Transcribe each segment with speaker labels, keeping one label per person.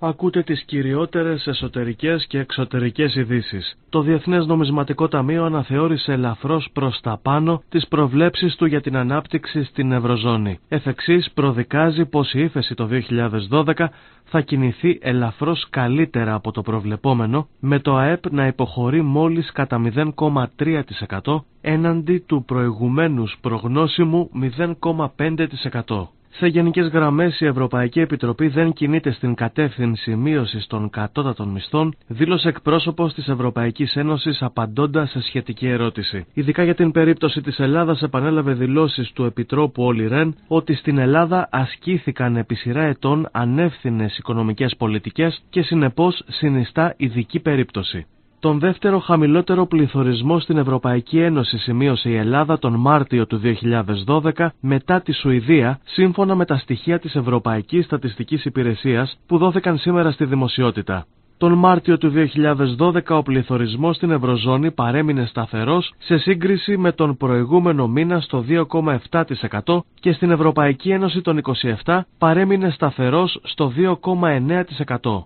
Speaker 1: Ακούτε τις κυριότερες εσωτερικές και εξωτερικές ειδήσεις. Το Διεθνές Νομισματικό Ταμείο αναθεώρησε ελαφρώς προς τα πάνω τις προβλέψεις του για την ανάπτυξη στην Ευρωζώνη. Εφ' εξής προδικάζει πως η ύφεση το 2012 θα κινηθεί ελαφρώς καλύτερα από το προβλεπόμενο, με το ΑΕΠ να υποχωρεί μόλις κατά 0,3% έναντι του προηγουμένους προγνώσιμου 0,5%. Σε γενικές γραμμές, η Ευρωπαϊκή Επιτροπή δεν κινείται στην κατεύθυνση μείωσης των κατώτατων μισθών, δήλωσε εκπρόσωπος της Ευρωπαϊκής Ένωσης απαντώντας σε σχετική ερώτηση. Ειδικά για την περίπτωση της Ελλάδας, επανέλαβε δηλώσεις του Επιτρόπου Όλι Ρεν ότι στην Ελλάδα ασκήθηκαν επί σειρά ετών ανεύθυνες οικονομικές πολιτικές και συνεπώς συνιστά ειδική περίπτωση. Τον δεύτερο χαμηλότερο πληθωρισμό στην Ευρωπαϊκή Ένωση σημείωσε η Ελλάδα τον Μάρτιο του 2012 μετά τη Σουηδία, σύμφωνα με τα στοιχεία της Ευρωπαϊκής Στατιστικής Υπηρεσίας που δόθηκαν σήμερα στη δημοσιότητα. Τον Μάρτιο του 2012 ο πληθωρισμός στην Ευρωζώνη παρέμεινε σταθερός σε σύγκριση με τον προηγούμενο μήνα στο 2,7% και στην Ευρωπαϊκή Ένωση των 27 παρέμεινε σταθερός στο 2,9%.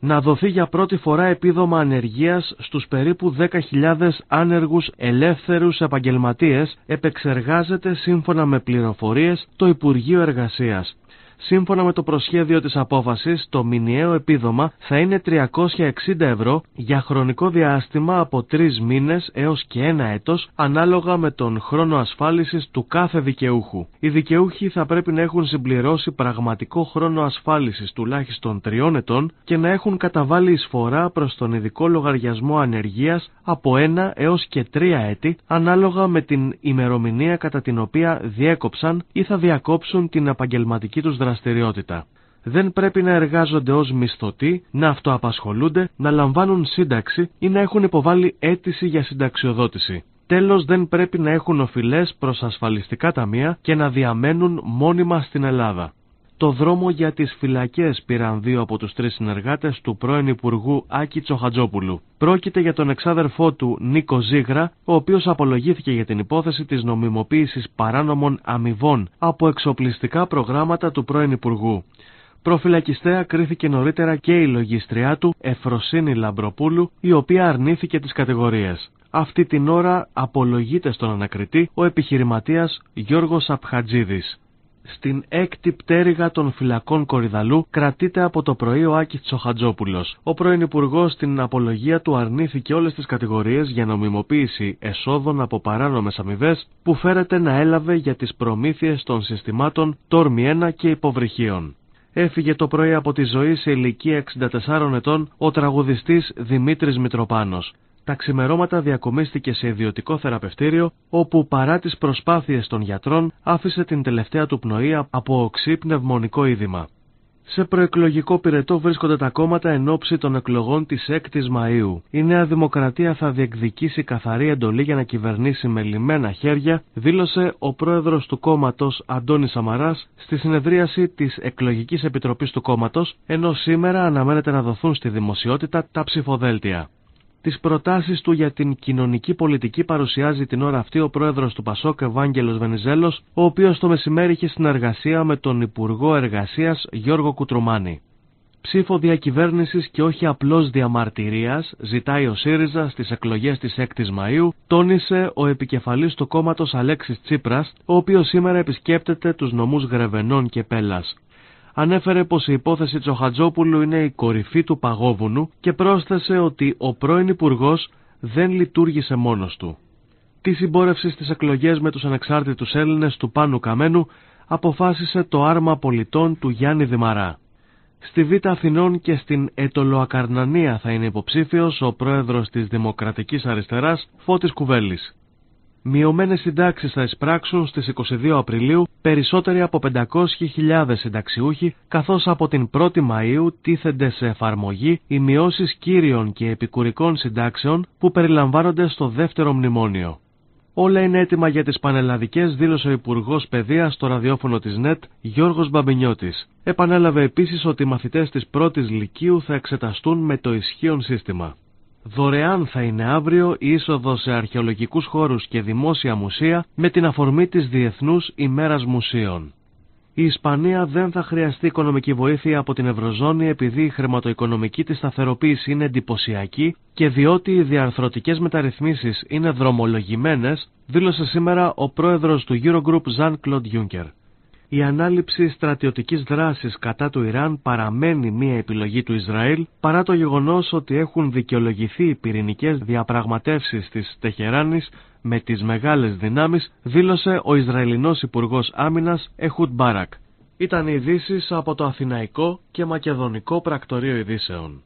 Speaker 1: Να δοθεί για πρώτη φορά επίδομα ανεργίας στους περίπου 10.000 άνεργους ελεύθερους επαγγελματίες, επεξεργάζεται σύμφωνα με πληροφορίες το Υπουργείο Εργασίας. Σύμφωνα με το προσχέδιο της απόφασης, το μηνιαίο επίδομα θα είναι 360 ευρώ για χρονικό διάστημα από 3 μήνες έως και 1 έτος, ανάλογα με τον χρόνο ασφάλισης του κάθε δικαιούχου. Οι δικαιούχοι θα πρέπει να έχουν συμπληρώσει πραγματικό χρόνο ασφάλισης τουλάχιστον 3 ετών και να έχουν καταβάλει εισφορά προς τον ειδικό λογαριασμό ανεργίας από 1 έως και 3 έτη, ανάλογα με την ημερομηνία κατά την οποία διέκοψαν ή θα διακόψουν την επαγγελματική τους δραστηριότητα. Δεν πρέπει να εργάζονται ως μισθωτοί, να αυτοαπασχολούνται, να λαμβάνουν σύνταξη ή να έχουν υποβάλει αίτηση για συνταξιοδότηση. Τέλος, δεν πρέπει να έχουν οφειλές προς ασφαλιστικά ταμεία και να διαμένουν μόνιμα στην Ελλάδα. Το δρόμο για τις φυλακές πήραν 2 από τους 3 συνεργάτες του πρώην Υπουργού Άκη Τσοχατζόπουλου. Πρόκειται για τον εξάδερφό του Νίκο Ζήγρα, ο οποίος απολογήθηκε για την υπόθεση της νομιμοποίησης παράνομων αμοιβών από εξοπλιστικά προγράμματα του πρώην Υπουργού. Προφυλακιστέα κρίθηκε νωρίτερα και η λογίστριά του, Εφροσύνη Λαμπροπούλου, η οποία αρνήθηκε τις κατηγορίες. Αυτή την ώρα απολογείται στον ανακριτή ο επιχειρηματίας Γιώργος Απχατζίδης. Στην 6η πτέρυγα των φυλακών Κορυδαλού κρατείται από το πρωί ο Άκης Τσοχατζόπουλος. Ο πρώην υπουργός στην απολογία του αρνήθηκε όλες τις κατηγορίες για νομιμοποίηση εσόδων από παράνομες αμοιβές που φέρεται να έλαβε για τις προμήθειες των συστημάτων Τόρμη 1 και υποβρυχίων. Έφυγε το πρωί από τη ζωή σε ηλικία 64 ετών ο τραγουδιστής Δημήτρης Μητροπάνος. Τα ξημερώματα διακομίστηκε σε ιδιωτικό θεραπευτήριο, όπου παρά τις προσπάθειες των γιατρών άφησε την τελευταία του πνοή από οξύ πνευμονικό είδημα. Σε προεκλογικό πυρετό βρίσκονται τα κόμματα εν ώψη των εκλογών της 6ης Μαΐου. Η Νέα Δημοκρατία θα διεκδικήσει καθαρή εντολή για να κυβερνήσει με λυμμένα χέρια, δήλωσε ο πρόεδρος του κόμματος Αντώνης Σαμαράς στη συνεδρίαση της Εκλογικής Επιτροπής του κόμματος, ενώ σήμερα αναμένεται να δοθούν στη δημοσιότητα τα ψηφοδέλτια. Τις προτάσεις του για την κοινωνική πολιτική παρουσιάζει την ώρα αυτή ο πρόεδρος του ΠΑΣΟΚ Ευάγγελος Βενιζέλος, ο οποίος το μεσημέρι είχε συνεργασία με τον Υπουργό Εργασίας Γιώργο Κουτρουμάνη. Ψήφο διακυβέρνησης και όχι απλώς διαμαρτυρίας ζητάει ο ΣΥΡΙΖΑ στις εκλογές της 6ης Μαΐου, τόνισε ο επικεφαλής του κόμματος Αλέξης Τσίπρας, ο οποίος σήμερα επισκέπτεται τους νομούς Γρεβενών και Πέλας. Ανέφερε πως η υπόθεση Τσοχατζόπουλου είναι η κορυφή του παγόβουνου και πρόσθεσε ότι ο πρώην υπουργός δεν λειτουργήσε μόνος του. Τη συμπόρευση στις εκλογές με τους ανεξάρτητους Έλληνες του Πάνου Καμένου αποφάσισε το άρμα πολιτών του Γιάννη Δημαρά. Στη Β' Αθηνών και στην Ετωλοακαρνανία θα είναι υποψήφιος ο πρόεδρος της Δημοκρατικής Αριστεράς Φώτης Κουβέλης. Μειωμένες συντάξεις θα εισπράξουν στις 22 Απριλίου περισσότεροι από 500.000 συνταξιούχοι, καθώς από την 1η Μαΐου τίθενται σε εφαρμογή οι μειώσεις κύριων και επικουρικών συντάξεων που περιλαμβάνονται στο δεύτερο μνημόνιο. Όλα είναι έτοιμα για τις πανελλαδικές, δήλωσε ο Υπουργός Παιδείας στο ραδιόφωνο της ΝΕΤ Γιώργος Μπαμπινιώτης. Επανέλαβε επίσης ότι οι μαθητές της πρώτης λυκείου θα εξεταστούν με το ισχύον σύστημα. Δωρεάν θα είναι αύριο η είσοδος σε αρχαιολογικούς χώρους και δημόσια μουσεία με την αφορμή της Διεθνούς ημέρας μουσείων. Η Ισπανία δεν θα χρειαστεί οικονομική βοήθεια από την Ευρωζώνη επειδή η χρηματοοικονομική της σταθεροποίηση είναι εντυπωσιακή και διότι οι διαρθρωτικές μεταρρυθμίσεις είναι δρομολογημένες, δήλωσε σήμερα ο πρόεδρος του Eurogroup Jean-Claude Juncker. Η ανάληψη στρατιωτικής δράσης κατά του Ιράν παραμένει μία επιλογή του Ισραήλ παρά το γεγονός ότι έχουν δικαιολογηθεί οι πυρηνικές διαπραγματεύσεις της Τεχεράνης με τις μεγάλες δυνάμεις, δήλωσε ο Ισραηλινός Υπουργός Άμυνας Ehud Barak. Ήταν οι ειδήσεις από το Αθηναϊκό και Μακεδονικό Πρακτορείο Ειδήσεων.